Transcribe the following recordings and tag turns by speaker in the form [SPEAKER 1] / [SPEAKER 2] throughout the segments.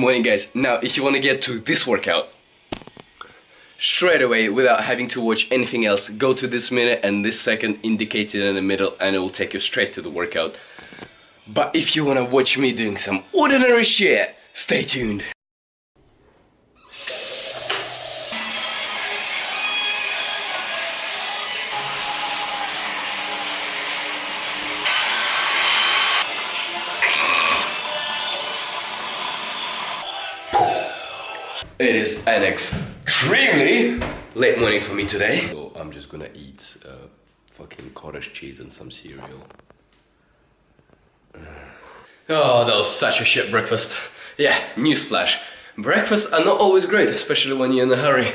[SPEAKER 1] morning, guys. Now, if you want to get to this workout straight away without having to watch anything else, go to this minute and this second indicated in the middle and it will take you straight to the workout. But if you want to watch me doing some ordinary shit, stay tuned. It is an extremely late morning for me today. So I'm just gonna eat fucking cottage cheese and some cereal. Oh, that was such a shit breakfast. Yeah, newsflash. Breakfasts are not always great, especially when you're in a hurry.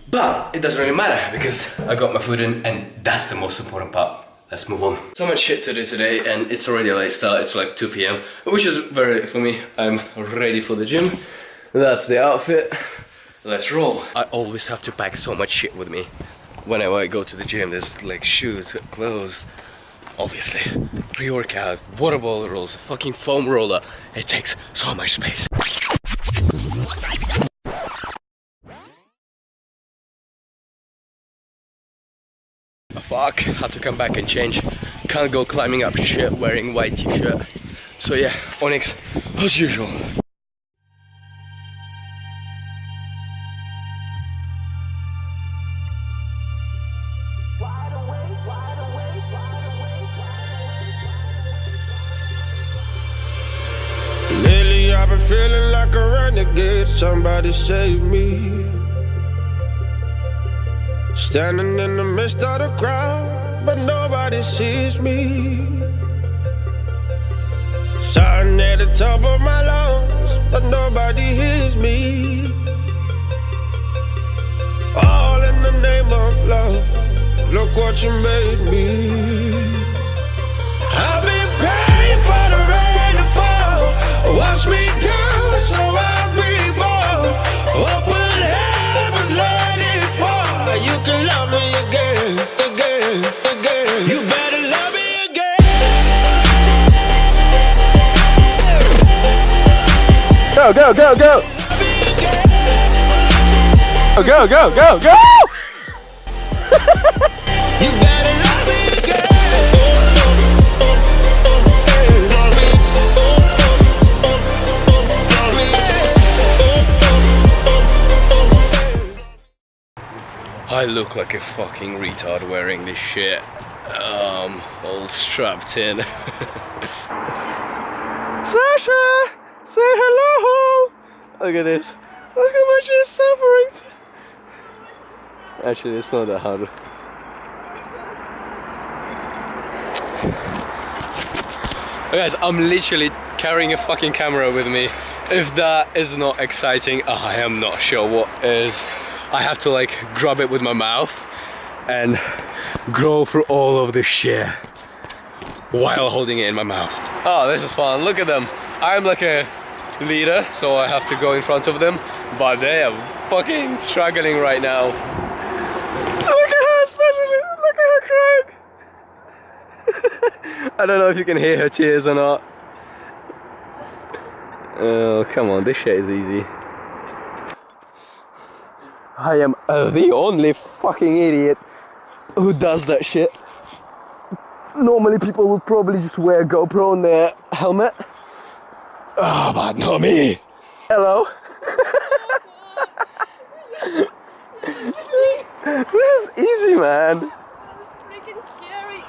[SPEAKER 1] But it doesn't really matter because I got my food in and that's the most important part. Let's move on. So much shit to do today and it's already a late start. It's like 2 p.m, which is very late for me. I'm ready for the gym. That's the outfit. Let's roll. I always have to pack so much shit with me whenever I go to the gym. There's like shoes, clothes, obviously pre-workout, water bottles, fucking foam roller. It takes so much space. Fuck, had to come back and change. Can't go climbing up shit wearing white t-shirt. So yeah, Onyx as usual.
[SPEAKER 2] Lately I've been feeling like a renegade, somebody save me. Standing in the midst of the crowd, but nobody sees me. Shouting at the top of my lungs, but nobody hears me. All in the name of love, look what you made me. I've been praying for the rain to fall, wash me down so I'll be born. Open heavens, let it pour. You can love me again, again, again. You better love me again.
[SPEAKER 1] Go, go, go, go! Go, go, go, go!
[SPEAKER 2] You better love me again.
[SPEAKER 1] I look like a fucking retard wearing this shit. All strapped in. Sasha! Say hello! Look at this. Look how much she's suffering. Actually, it's not that hard. Guys, I'm literally carrying a fucking camera with me. If that is not exciting, I am not sure what is. I have to like grab it with my mouth and go through all of this shit while holding it in my mouth. Oh, this is fun. Look at them. I'm like a leader, so I have to go in front of them, but they are fucking struggling right now. Look at her, especially. Look at her crying. I don't know if you can hear her tears or not. Oh, come on, this shit is easy. I am the only fucking idiot who does that shit. Normally people would probably just wear a GoPro on their helmet. Oh, but not me. Hello. This is easy, man.
[SPEAKER 3] It's freaking scary.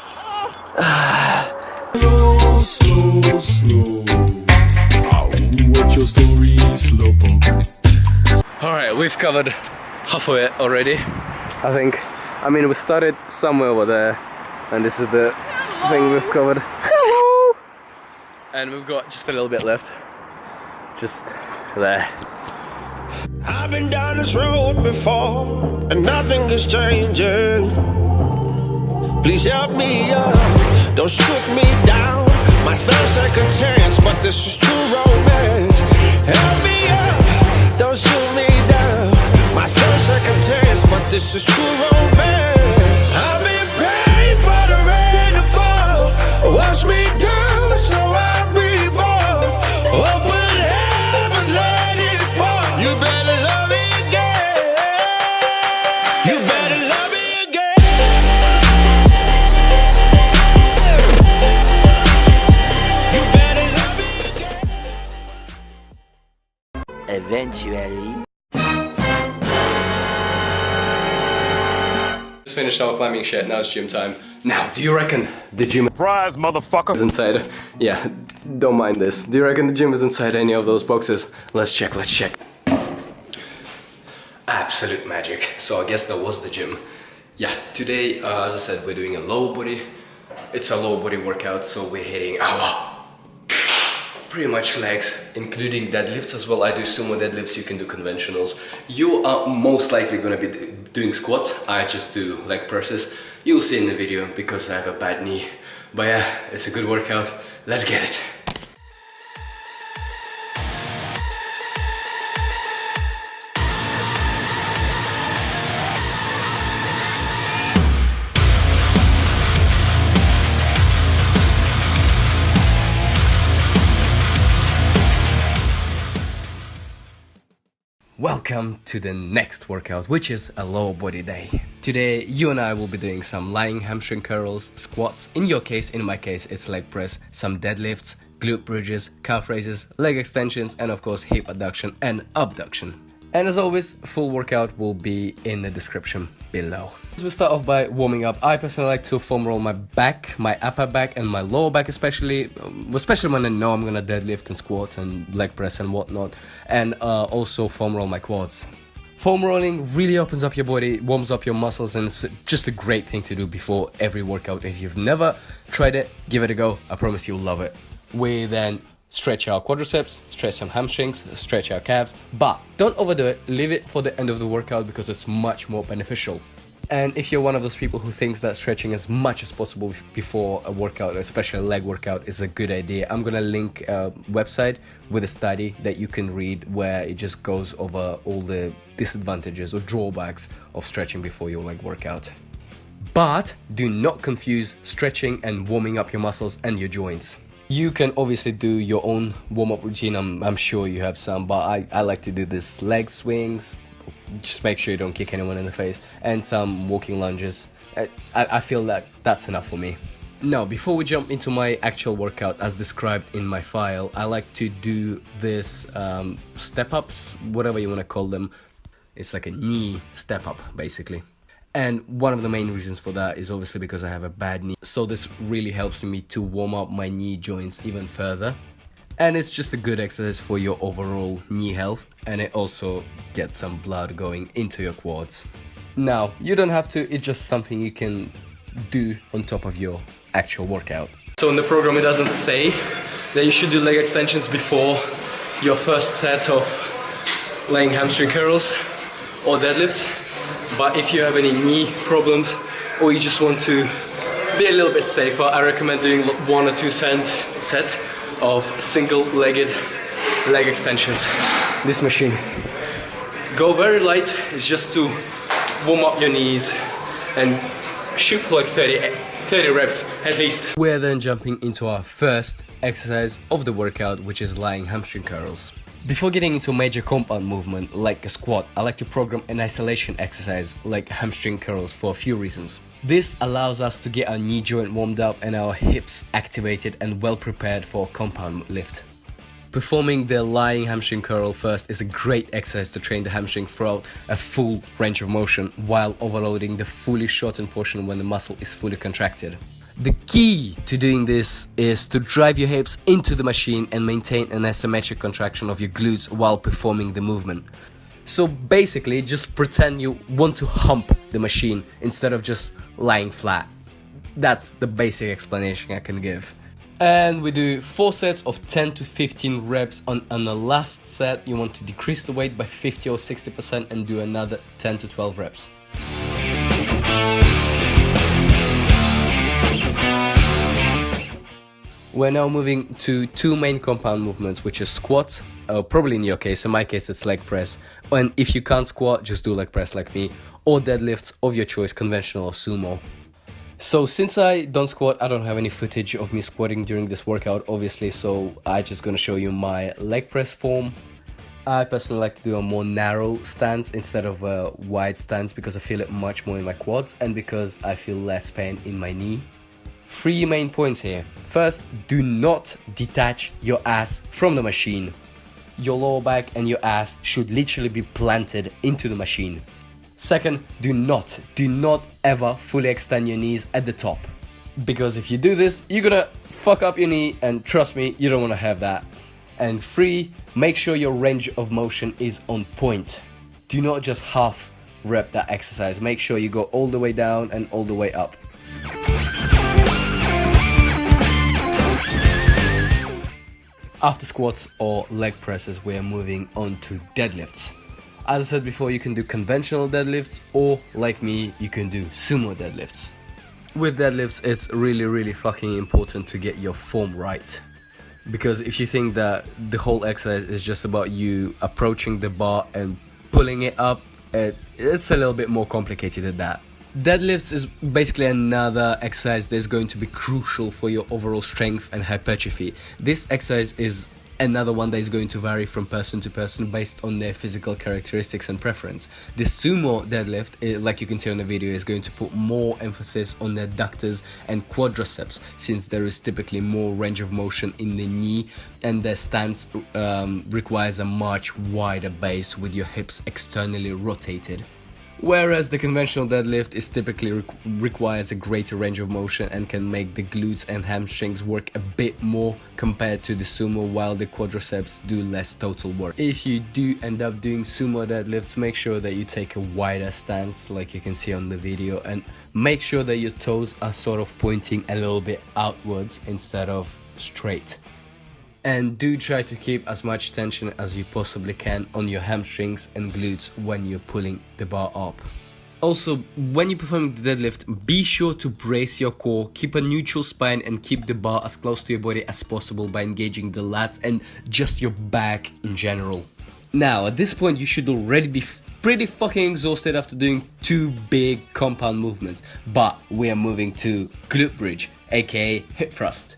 [SPEAKER 4] Slow, slow, slow. What your story slow pump.
[SPEAKER 1] Alright, we've covered half of it already, I think. I mean, we started somewhere over there, and this is the thing we've covered. Hello! And we've got just a little bit left. Just there.
[SPEAKER 2] I've been down this road before, and nothing is changing. Please help me up, don't shoot me down. My third second chance, but this is true romance. Help me up, don't shoot me down. My third second chance, but this is true romance. I've been praying for the rain to fall, wash me down so I'll be born. Open heavens, let
[SPEAKER 5] Eventually.
[SPEAKER 1] Just finished our climbing shed, now it's gym time. Now, do you reckon the gym
[SPEAKER 2] Surprise, motherfucker!
[SPEAKER 1] is inside? Yeah, don't mind this. Do you reckon the gym is inside any of those boxes? Let's check, let's check. Absolute magic. So I guess that was the gym. Yeah, today, as I said, we're doing a low body. It's a low body workout, so we're hitting pretty much legs, including deadlifts as well. I do sumo deadlifts, you can do conventionals. You are most likely gonna be doing squats. I just do leg presses. You'll see in the video because I have a bad knee. But yeah, it's a good workout. Let's get it. Welcome to the next workout, which is a lower body day. Today, you and I will be doing some lying hamstring curls, squats. In your case, in my case, it's leg press, some deadlifts, glute bridges, calf raises, leg extensions, and of course, hip adduction and abduction. And as always, full workout will be in the description below. So we start off by warming up. I personally like to foam roll my back, my upper back and my lower back especially when I know I'm gonna deadlift and squat and leg press and whatnot, and also foam roll my quads. Foam rolling really opens up your body, warms up your muscles, and it's just a great thing to do before every workout. If you've never tried it, give it a go. I promise you'll love it. We then stretch our quadriceps, stretch some hamstrings, stretch our calves, but don't overdo it. Leave it for the end of the workout because it's much more beneficial. And if you're one of those people who thinks that stretching as much as possible before a workout, especially a leg workout, is a good idea, I'm gonna link a website with a study that you can read where it just goes over all the disadvantages or drawbacks of stretching before your leg workout. But do not confuse stretching and warming up your muscles and your joints. You can obviously do your own warm-up routine. I'm sure you have some, but I like to do this leg swings. Just make sure you don't kick anyone in the face, and some walking lunges. I feel that that's enough for me. Now, before we jump into my actual workout as described in my file, I like to do this step-ups, whatever you want to call them. It's like a knee step-up, basically. And one of the main reasons for that is obviously because I have a bad knee. So this really helps me to warm up my knee joints even further. And it's just a good exercise for your overall knee health. And it also gets some blood going into your quads. Now, you don't have to, it's just something you can do on top of your actual workout. So in the program it doesn't say that you should do leg extensions before your first set of laying hamstring curls or deadlifts. But if you have any knee problems or you just want to be a little bit safer, I recommend doing 1 or 2 sets of single-legged leg extensions. This machine. Go very light, it's just to warm up your knees and shoot for like 30 reps at least. We're then jumping into our first exercise of the workout, which is lying hamstring curls. Before getting into a major compound movement like a squat, I like to program an isolation exercise like hamstring curls for a few reasons. This allows us to get our knee joint warmed up and our hips activated and well prepared for a compound lift. Performing the lying hamstring curl first is a great exercise to train the hamstring throughout a full range of motion while overloading the fully shortened portion when the muscle is fully contracted. The key to doing this is to drive your hips into the machine and maintain an asymmetric contraction of your glutes while performing the movement. So basically, just pretend you want to hump the machine instead of just lying flat. That's the basic explanation I can give. And we do 4 sets of 10 to 15 reps. On the last set, you want to decrease the weight by 50 or 60% and do another 10 to 12 reps. We're now moving to 2 main compound movements, which is squats, probably in your case, in my case it's leg press, and if you can't squat, just do leg press like me, or deadlifts of your choice, conventional or sumo. So since I don't squat, I don't have any footage of me squatting during this workout, obviously, so I'm just gonna show you my leg press form. I personally like to do a more narrow stance instead of a wide stance because I feel it much more in my quads and because I feel less pain in my knee. 3 main points here. First, do not detach your ass from the machine. your lower back and your ass should literally be planted into the machine. Second, do not ever fully extend your knees at the top. Because if you do this, you're gonna fuck up your knee, and trust me, you don't wanna have that. And 3, make sure your range of motion is on point. Do not just half rep that exercise. Make sure you go all the way down and all the way up. After squats or leg presses, we are moving on to deadlifts. As I said before, you can do conventional deadlifts, or like me, you can do sumo deadlifts. With deadlifts, it's really fucking important to get your form right. Because if you think that the whole exercise is just about you approaching the bar and pulling it up, it's a little bit more complicated than that. Deadlifts is basically another exercise that is going to be crucial for your overall strength and hypertrophy. This exercise is another one that is going to vary from person to person based on their physical characteristics and preference. The sumo deadlift, like you can see on the video, is going to put more emphasis on the adductors and quadriceps, since there is typically more range of motion in the knee, and the stance requires a much wider base with your hips externally rotated. Whereas the conventional deadlift is typically requires a greater range of motion and can make the glutes and hamstrings work a bit more compared to the sumo, while the quadriceps do less total work. If you do end up doing sumo deadlifts, make sure that you take a wider stance like you can see on the video, and make sure that your toes are sort of pointing a little bit outwards instead of straight. And do try to keep as much tension as you possibly can on your hamstrings and glutes when you're pulling the bar up. Also, when you're performing the deadlift, be sure to brace your core, keep a neutral spine, and keep the bar as close to your body as possible by engaging the lats and just your back in general. Now, at this point, you should already be pretty fucking exhausted after doing 2 big compound movements, but we are moving to glute bridge, aka hip thrust,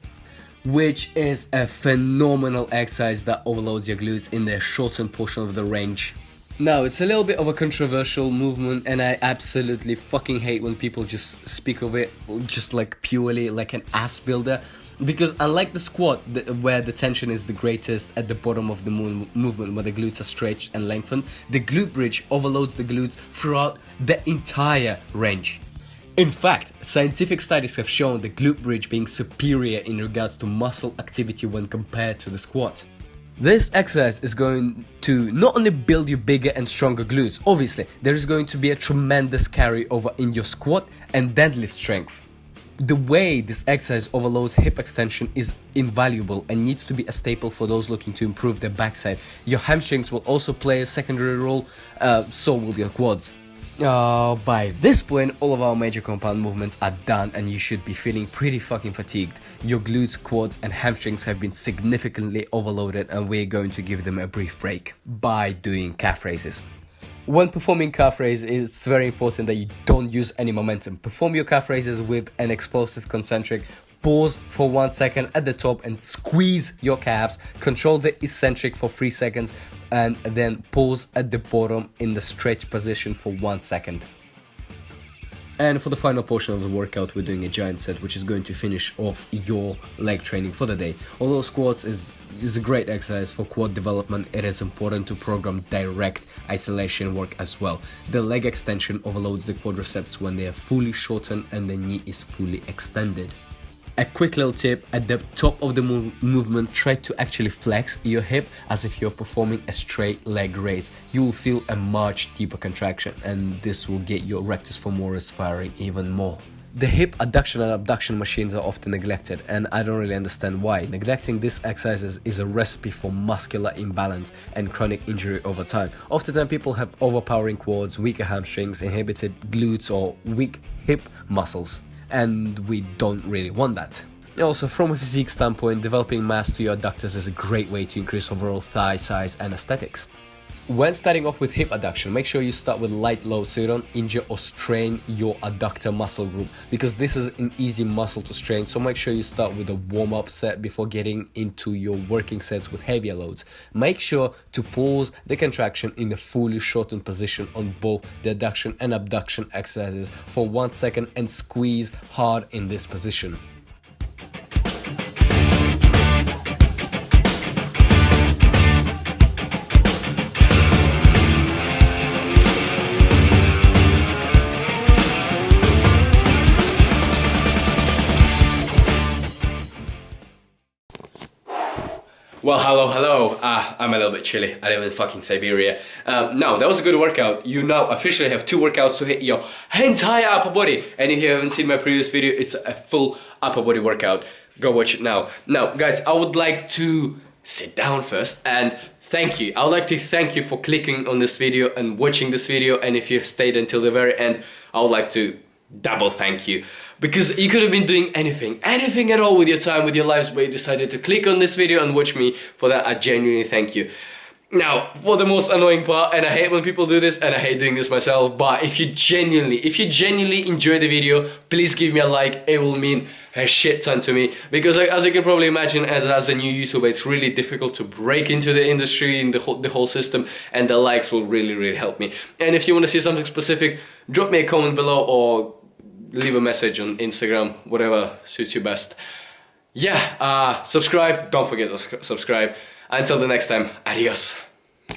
[SPEAKER 1] which is a phenomenal exercise that overloads your glutes in the shortened portion of the range. Now, it's a little bit of a controversial movement, and I absolutely fucking hate when people just speak of it just like purely like an ass builder, because unlike the squat, where the tension is the greatest at the bottom of the movement, where the glutes are stretched and lengthened, the glute bridge overloads the glutes throughout the entire range. In fact, scientific studies have shown the glute bridge being superior in regards to muscle activity when compared to the squat. This exercise is going to not only build you bigger and stronger glutes, obviously there is going to be a tremendous carryover in your squat and deadlift strength. The way this exercise overloads hip extension is invaluable and needs to be a staple for those looking to improve their backside. Your hamstrings will also play a secondary role, so will your quads. By this point, all of our major compound movements are done and you should be feeling pretty fucking fatigued. Your glutes, quads and hamstrings have been significantly overloaded, and we're going to give them a brief break by doing calf raises. When performing calf raises, it's very important that you don't use any momentum. Perform your calf raises with an explosive concentric. Pause for 1 second at the top and squeeze your calves. Control the eccentric for 3 seconds and then pause at the bottom in the stretch position for 1 second. And for the final portion of the workout, we're doing a giant set, which is going to finish off your leg training for the day. Although squats is a great exercise for quad development, it is important to program direct isolation work as well. The leg extension overloads the quadriceps when they are fully shortened and the knee is fully extended. A quick little tip, at the top of the movement, try to actually flex your hip as if you're performing a straight leg raise. You will feel a much deeper contraction, and this will get your rectus femoris firing even more. The hip adduction and abduction machines are often neglected, and I don't really understand why. Neglecting these exercises is a recipe for muscular imbalance and chronic injury over time. Oftentimes people have overpowering quads, weaker hamstrings, inhibited glutes or weak hip muscles, and we don't really want that. Also, from a physique standpoint, developing mass to your adductors is a great way to increase overall thigh size and aesthetics. When starting off with hip adduction, make sure you start with light load so you don't injure or strain your adductor muscle group, because this is an easy muscle to strain. So make sure you start with a warm-up set before getting into your working sets with heavier loads. Make sure to pause the contraction in the fully shortened position on both the adduction and abduction exercises for 1 second and squeeze hard in this position. Well, hello. I'm a little bit chilly. I live in fucking Siberia. No, that was a good workout. You now officially have 2 workouts to hit your entire upper body. And if you haven't seen my previous video, it's a full upper body workout. Go watch it now. Now, guys, I would like to sit down first and thank you. I would like to thank you for clicking on this video and watching this video. And if you stayed until the very end, I would like to double thank you, because you could have been doing anything at all with your time, with your lives, but you decided to click on this video and watch me. For that, I genuinely thank you. Now, for the most annoying part, and I hate when people do this, and I hate doing this myself, but if you genuinely enjoy the video, please give me a like. It will mean a shit ton to me, because as you can probably imagine, as a new YouTuber, it's really difficult to break into the industry, in the whole system, and the likes will really help me. And if you want to see something specific, drop me a comment below or leave a message on Instagram, whatever suits you best. Yeah, subscribe, don't forget to subscribe. Until the next time, adios.